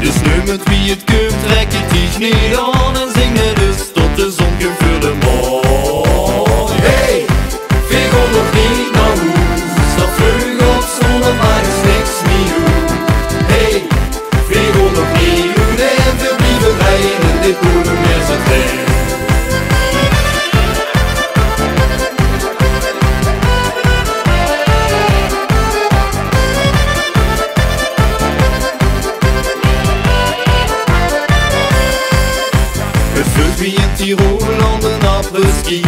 Dus nu met wie het kunt, trek je ties niet aan en zing het dus tot de zon komt voor de morgen. Hey, veeg nog niet naar huis, dat vlug op zondag maar is niks meer. Hey, veeg nog niet uit en veel blijven rijden en dit Polonaise trein. Wie in Tirol aan de apres-ski,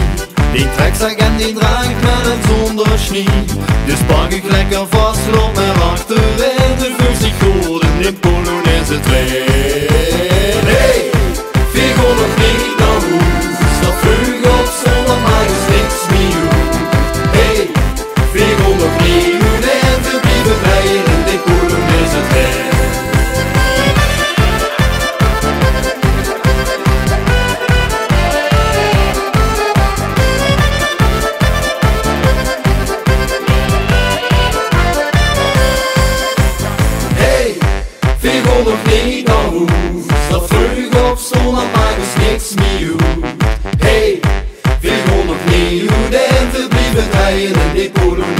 die trekzak en die draait met en zonder schnie. Dus pak ik lekker vast, loop naar achterin, de vuist zich goed in die Polonaise trein. Hey, veeg nog niet naar huis, dat vlug op zondag maar is niks meer. Hey, veeg nog niet uit en veel blijven rijden in die Polonaise trein. Nog niet naar huis, dat vlug op zondag maar is niks meer. Hey, veeg nog niet uit en veel blijven rijden in die Polonaise.